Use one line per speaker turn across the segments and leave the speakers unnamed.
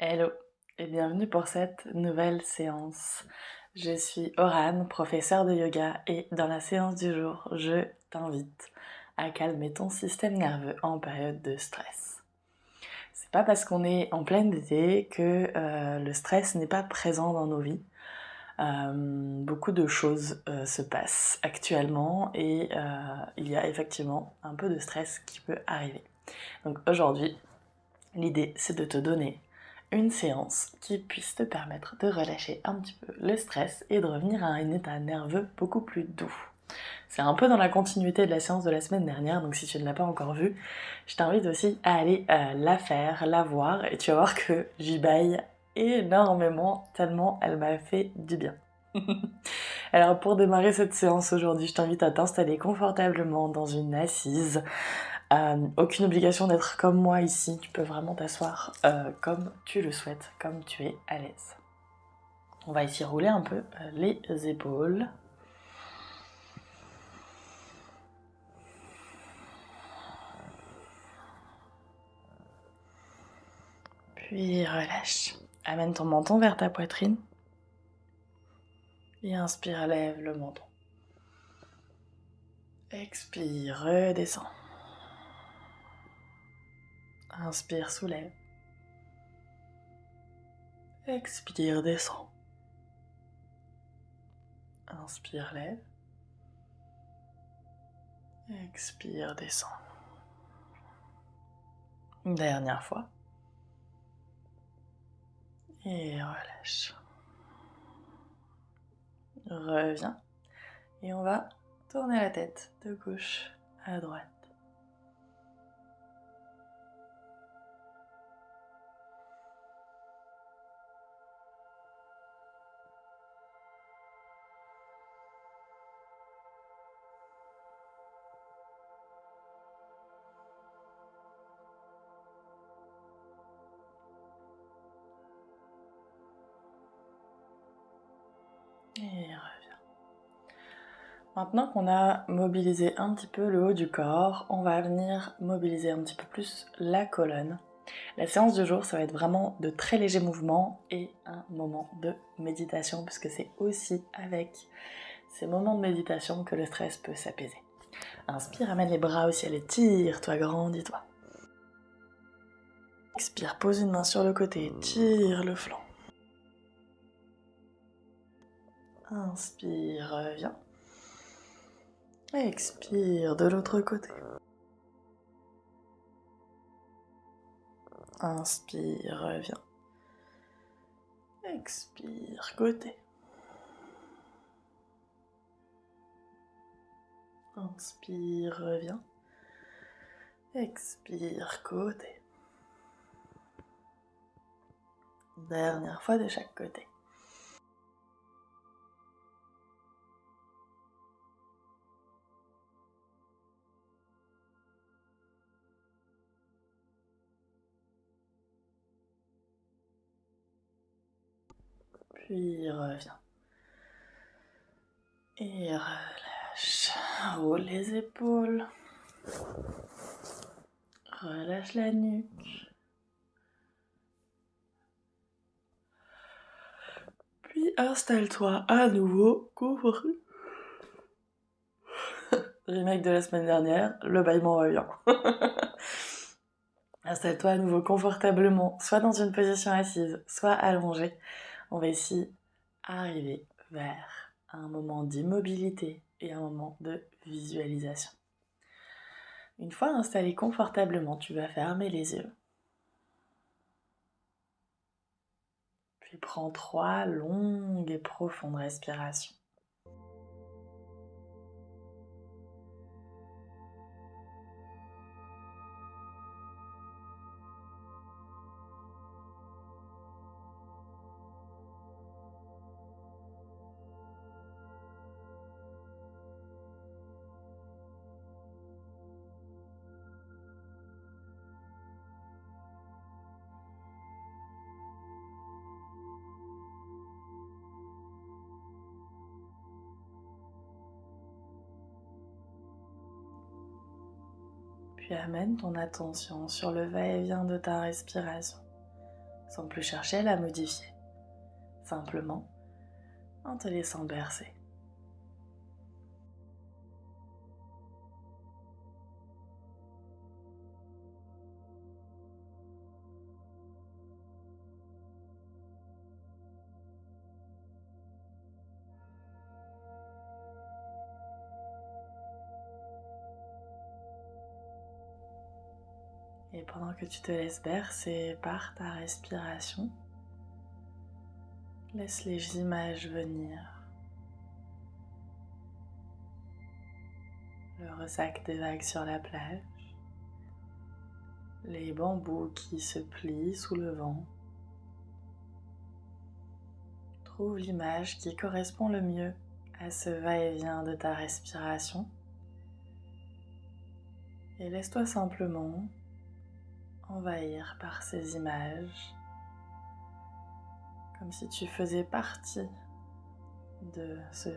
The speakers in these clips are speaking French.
Hello et bienvenue pour cette nouvelle séance. Je suis Orane, professeure de yoga et dans la séance du jour, je t'invite à calmer ton système nerveux en période de stress. C'est pas parce qu'on est en plein été que le stress n'est pas présent dans nos vies. Beaucoup de choses se passent actuellement et il y a effectivement un peu de stress qui peut arriver. Donc aujourd'hui, l'idée c'est de te donner une séance qui puisse te permettre de relâcher un petit peu le stress et de revenir à un état nerveux beaucoup plus doux. C'est un peu dans la continuité de la séance de la semaine dernière, donc si tu ne l'as pas encore vue, je t'invite aussi à aller la faire, la voir, et tu vas voir que j'y baille énormément, tellement elle m'a fait du bien. Alors pour démarrer cette séance aujourd'hui, je t'invite à t'installer confortablement dans une assise. Aucune obligation d'être comme moi ici, tu peux vraiment t'asseoir comme tu le souhaites, comme tu es à l'aise. On va ici rouler un peu les épaules. Puis relâche. Amène ton menton vers ta poitrine. Et inspire, lève le menton. Expire, redescends. Inspire, soulève. Expire, descends. Inspire, lève. Expire, descends. Dernière fois. Et relâche. Reviens. Et on va tourner la tête de gauche à droite. Et reviens. Maintenant qu'on a mobilisé un petit peu le haut du corps, on va venir mobiliser un petit peu plus la colonne. La séance du jour, ça va être vraiment de très légers mouvements et un moment de méditation, puisque c'est aussi avec ces moments de méditation que le stress peut s'apaiser. Inspire, amène les bras au ciel et tire-toi, grandis-toi. Expire, pose une main sur le côté, tire le flanc. Inspire, reviens. Expire de l'autre côté. Inspire, reviens. Expire, côté. Inspire, reviens. Expire, côté. Dernière fois de chaque côté. Puis reviens. Et relâche. Roule les épaules. Relâche la nuque. Puis installe-toi à nouveau. Couvre. Remake de la semaine dernière, le bâillement revient. Installe-toi à nouveau confortablement, soit dans une position assise, soit allongée. On va ici arriver vers un moment d'immobilité et un moment de visualisation. Une fois installé confortablement, tu vas fermer les yeux. Puis prends 3 longues et profondes respirations. Puis amène ton attention sur le va-et-vient de ta respiration. sans plus chercher à la modifier, simplement en te laissant bercer. Et pendant que tu te laisses bercer par ta respiration, laisse les images venir. Le ressac des vagues sur la plage, les bambous qui se plient sous le vent. Trouve l'image qui correspond le mieux à ce va-et-vient de ta respiration et laisse-toi simplement envahir par ces images, comme si tu faisais partie de ce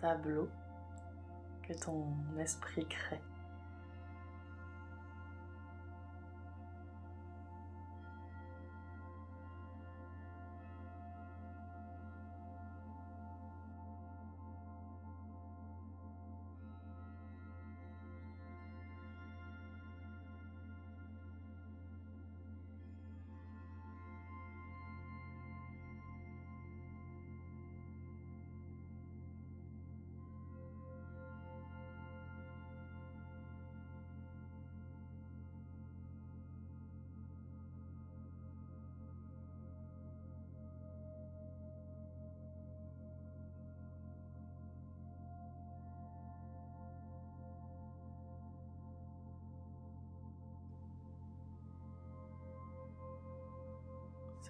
tableau que ton esprit crée.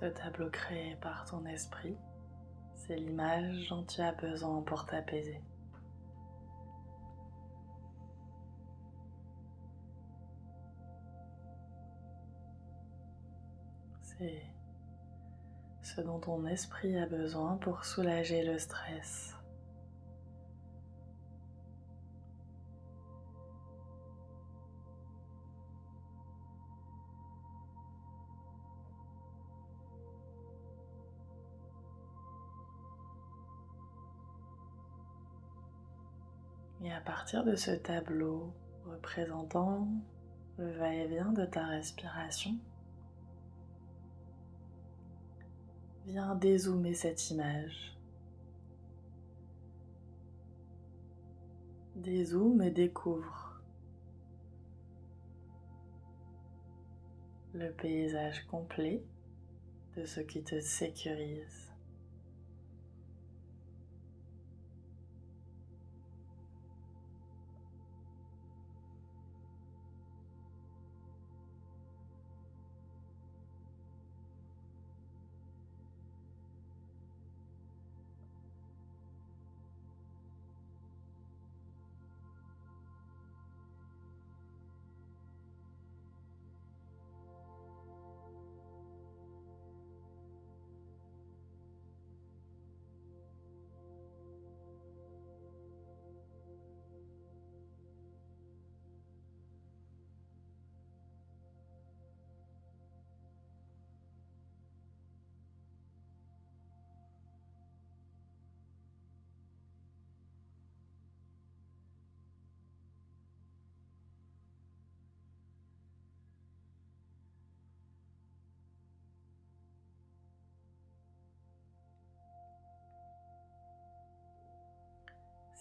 Ce tableau créé par ton esprit, c'est l'image dont tu as besoin pour t'apaiser. C'est ce dont ton esprit a besoin pour soulager le stress. Et à partir de ce tableau représentant le va-et-vient de ta respiration, viens dézoomer cette image. Dézoome et découvre le paysage complet de ce qui te sécurise.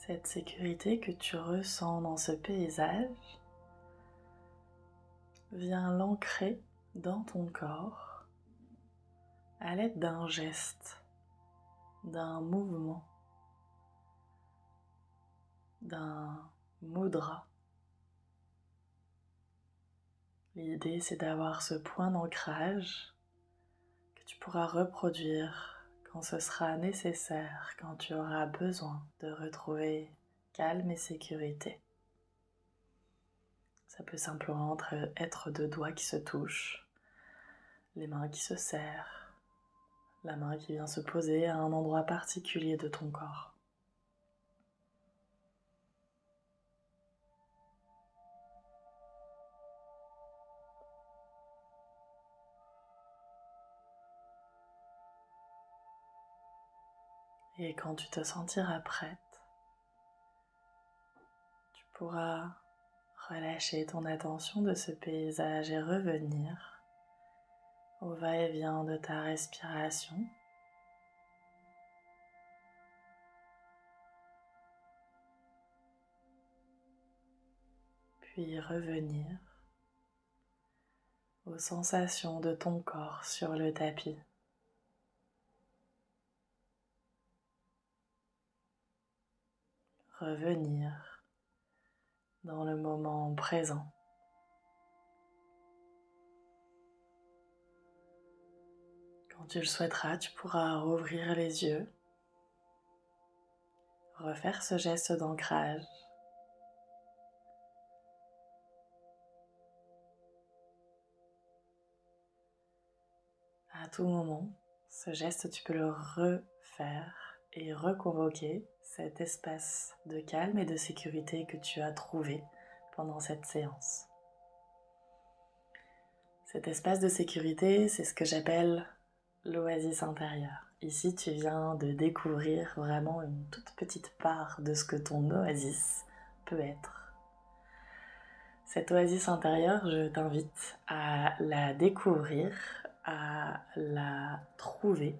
Cette sécurité que tu ressens dans ce paysage, viens l'ancrer dans ton corps à l'aide d'un geste, d'un mouvement, d'un mudra. L'idée, c'est d'avoir ce point d'ancrage que tu pourras reproduire quand ce sera nécessaire, quand tu auras besoin de retrouver calme et sécurité. Ça peut simplement être deux doigts qui se touchent, les mains qui se serrent, la main qui vient se poser à un endroit particulier de ton corps. Et quand tu te sentiras prête, tu pourras relâcher ton attention de ce paysage et revenir au va-et-vient de ta respiration. Puis revenir aux sensations de ton corps sur le tapis. Revenir dans le moment présent. Quand tu le souhaiteras, tu pourras rouvrir les yeux, refaire ce geste d'ancrage. À tout moment, ce geste, tu peux le refaire et reconvoquer cet espace de calme et de sécurité que tu as trouvé pendant cette séance. Cet espace de sécurité, c'est ce que j'appelle l'oasis intérieure. Ici, tu viens de découvrir vraiment une toute petite part de ce que ton oasis peut être. Cette oasis intérieure, je t'invite à la découvrir, à la trouver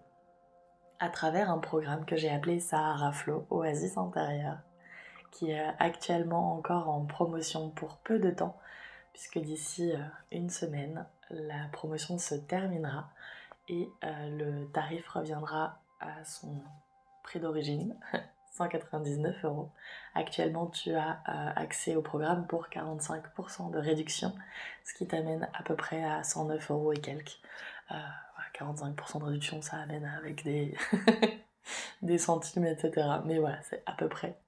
à travers un programme que j'ai appelé Sahara Flow, Oasis intérieure, qui est actuellement encore en promotion pour peu de temps, puisque d'ici une semaine, la promotion se terminera et le tarif reviendra à son prix d'origine, 199 €. Actuellement, tu as accès au programme pour 45% de réduction, ce qui t'amène à peu près à 109 € et quelques. 45% de réduction, ça amène avec des, des centimes, etc. Mais voilà, c'est à peu près.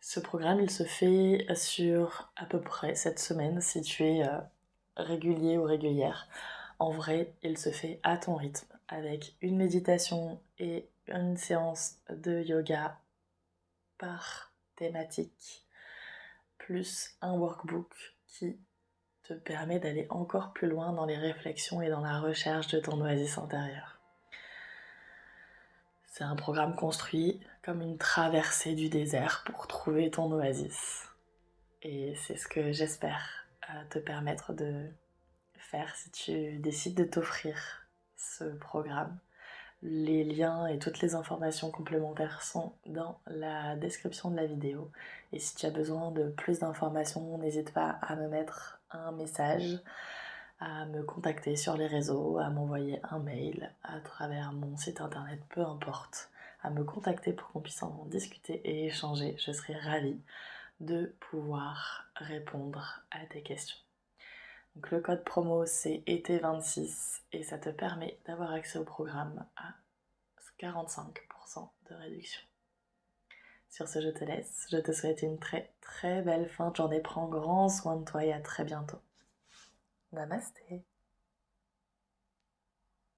Ce programme, il se fait sur à peu près cette semaine, si tu es régulier ou régulière. En vrai, il se fait à ton rythme, avec une méditation et une séance de yoga par thématique, plus un workbook qui te permet d'aller encore plus loin dans les réflexions et dans la recherche de ton oasis intérieure. C'est un programme construit comme une traversée du désert pour trouver ton oasis. Et c'est ce que j'espère te permettre de faire si tu décides de t'offrir ce programme. Les liens et toutes les informations complémentaires sont dans la description de la vidéo. Et si tu as besoin de plus d'informations, n'hésite pas à me mettre un message, à me contacter sur les réseaux, à m'envoyer un mail à travers mon site internet, peu importe, à me contacter pour qu'on puisse en discuter et échanger. Je serai ravie de pouvoir répondre à tes questions. Donc le code promo c'est été26 et ça te permet d'avoir accès au programme à 45% de réduction. Sur ce, je te laisse. Je te souhaite une très très belle fin de journée. Prends grand soin de toi et à très bientôt. Namasté.